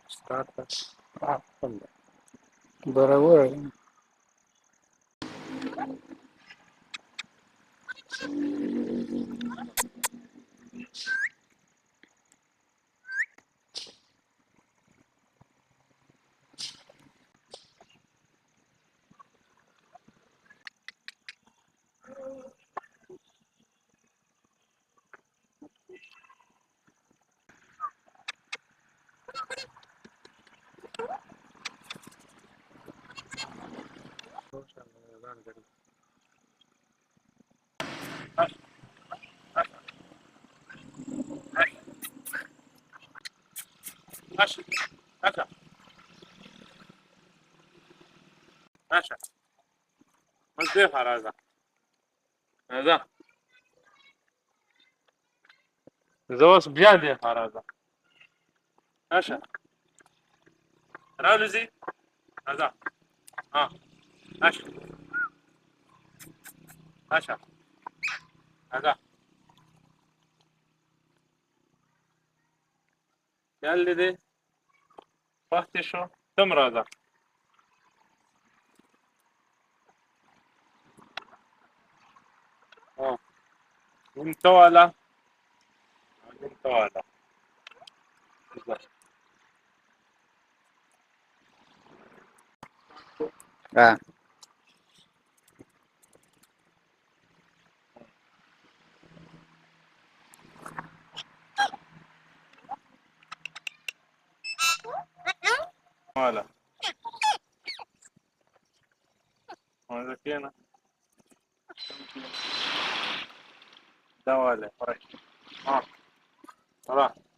Start. Ah, vabbè. Браво. ماشي ماشي ماشي. نضيف على هذا زوس بجد على هذا ماشي. راولي زي هذا. اه ماشي ماشي هذا. ياللي دي وقتي شو تمر هذا. اه انت ولا انت ولا Ah, ولا هذا كينا ده ولا اه خلاص.